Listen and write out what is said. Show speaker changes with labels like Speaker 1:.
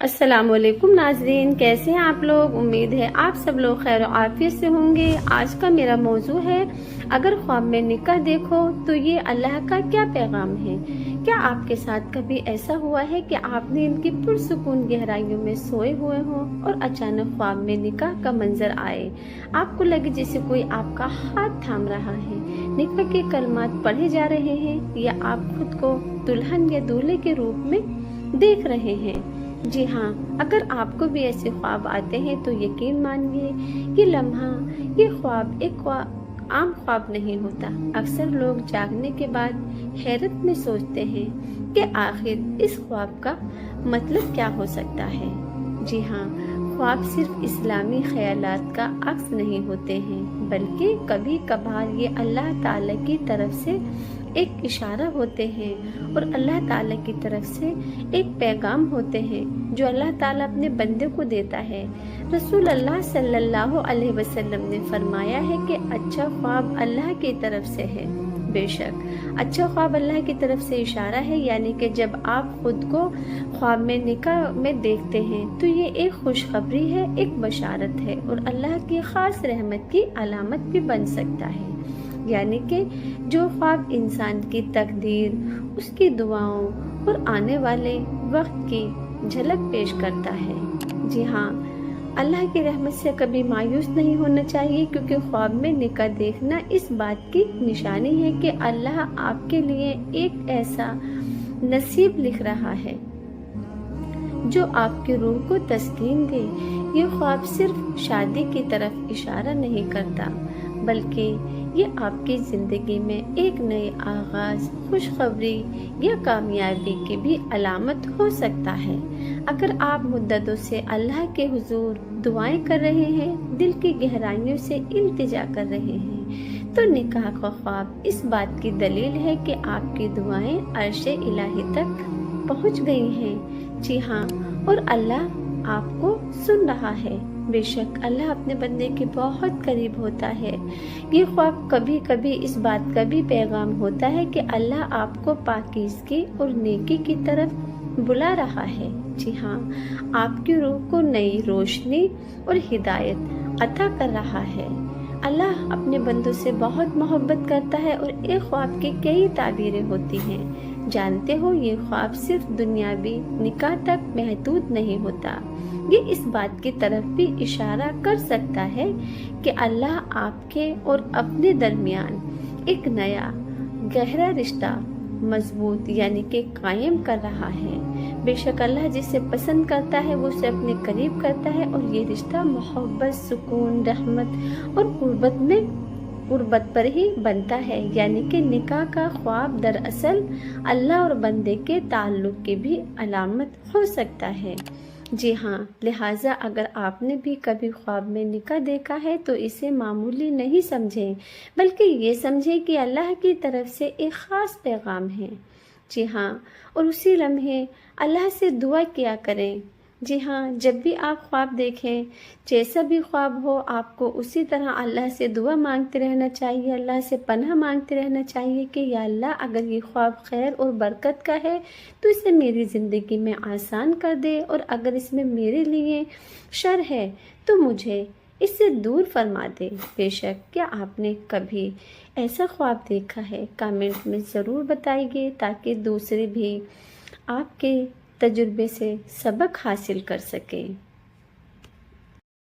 Speaker 1: السلام علیکم ناظرین، کیسے ہیں آپ لوگ؟ امید ہے آپ سب لوگ خیر و عافیت سے ہوں گے۔ آج کا میرا موضوع ہے، اگر خواب میں نکاح دیکھو تو یہ اللہ کا کیا پیغام ہے؟ کیا آپ کے ساتھ کبھی ایسا ہوا ہے کہ آپ نے ان کی پرسکون گہرائیوں میں سوئے ہوئے ہوں اور اچانک خواب میں نکاح کا منظر آئے؟ آپ کو لگے جیسے کوئی آپ کا ہاتھ تھام رہا ہے، نکاح کے کلمات پڑھے جا رہے ہیں، یا آپ خود کو دلہن یا دولہے کے روپ میں دیکھ رہے ہیں۔ جی ہاں، اگر آپ کو بھی ایسے خواب آتے ہیں تو یقین مانیے یہ لمحہ، یہ خواب ایک عام خواب نہیں ہوتا۔ اکثر لوگ جاگنے کے بعد حیرت میں سوچتے ہیں کہ آخر اس خواب کا مطلب کیا ہو سکتا ہے۔ جی ہاں، خواب صرف اسلامی خیالات کا عکس نہیں ہوتے ہیں، بلکہ کبھی کبھار یہ اللہ تعالیٰ کی طرف سے ایک اشارہ ہوتے ہیں، اور اللہ تعالیٰ کی طرف سے ایک پیغام ہوتے ہیں جو اللہ تعالیٰ اپنے بندے کو دیتا ہے۔ رسول اللہ صلی اللہ علیہ وسلم نے فرمایا ہے کہ اچھا خواب اللہ کی طرف سے ہے۔ بے شک اچھا خواب اللہ کی طرف سے اشارہ ہے، یعنی کہ جب آپ خود کو خواب میں نکاح میں دیکھتے ہیں تو یہ ایک خوشخبری ہے، ایک بشارت ہے، اور اللہ کی خاص رحمت کی علامت بھی بن سکتا ہے۔ یعنی کہ جو خواب انسان کی تقدیر، اس کی دعاؤں اور آنے والے وقت کی جھلک پیش کرتا ہے۔ جی ہاں، اللہ کی رحمت سے کبھی مایوس نہیں ہونا چاہیے، کیونکہ خواب میں نکاح دیکھنا اس بات کی نشانی ہے کہ اللہ آپ کے لیے ایک ایسا نصیب لکھ رہا ہے جو آپ کی روح کو تسکین دے۔ یہ خواب صرف شادی کی طرف اشارہ نہیں کرتا، بلکہ یہ آپ کی زندگی میں ایک نئے آغاز، خوشخبری یا کامیابی کی بھی علامت ہو سکتا ہے۔ اگر آپ مدتوں سے اللہ کے حضور دعائیں کر رہے ہیں، دل کی گہرائیوں سے التجا کر رہے ہیں، تو نکاح کا خواب اس بات کی دلیل ہے کہ آپ کی دعائیں عرش الہی تک پہنچ گئی ہیں۔ جی ہاں، اور اللہ آپ کو سن رہا ہے۔ بے شک اللہ اپنے بندے کے بہت قریب ہوتا ہے۔ یہ خواب کبھی کبھی اس بات کا بھی پیغام ہوتا ہے کہ اللہ آپ کو پاکیزگی اور نیکی کی طرف بلا رہا ہے۔ جی ہاں، آپ کی روح کو نئی روشنی اور ہدایت عطا کر رہا ہے۔ اللہ اپنے بندوں سے بہت محبت کرتا ہے، اور ایک خواب کی کئی تعبیریں ہوتی ہیں۔ جانتے ہو، یہ خواب صرف دنیاوی نکاح تک محدود نہیں ہوتا، یہ اس بات کی طرف بھی اشارہ کر سکتا ہے کہ اللہ آپ کے اور اپنے درمیان ایک نیا گہرا رشتہ مضبوط یعنی کہ قائم کر رہا ہے۔ بے شک اللہ جسے پسند کرتا ہے وہ اسے اپنے قریب کرتا ہے، اور یہ رشتہ محبت، سکون، رحمت اور قربت پر ہی بنتا ہے۔ یعنی کہ نکاح کا خواب دراصل اللہ اور بندے کے تعلق کی بھی علامت ہو سکتا ہے۔ جی ہاں، لہٰذا اگر آپ نے بھی کبھی خواب میں نکاح دیکھا ہے تو اسے معمولی نہیں سمجھیں، بلکہ یہ سمجھیں کہ اللہ کی طرف سے ایک خاص پیغام ہے۔ جی ہاں، اور اسی لمحے اللہ سے دعا کیا کریں۔ جی ہاں، جب بھی آپ خواب دیکھیں، جیسا بھی خواب ہو، آپ کو اسی طرح اللہ سے دعا مانگتے رہنا چاہیے، اللہ سے پناہ مانگتے رہنا چاہیے کہ یا اللہ، اگر یہ خواب خیر اور برکت کا ہے تو اسے میری زندگی میں آسان کر دے، اور اگر اس میں میرے لیے شر ہے تو مجھے اس سے دور فرما دے۔ بے شک کیا آپ نے کبھی ایسا خواب دیکھا ہے؟ کامنٹ میں ضرور بتائیے تاکہ دوسرے بھی آپ کے تجربے سے سبق حاصل کر سکیں۔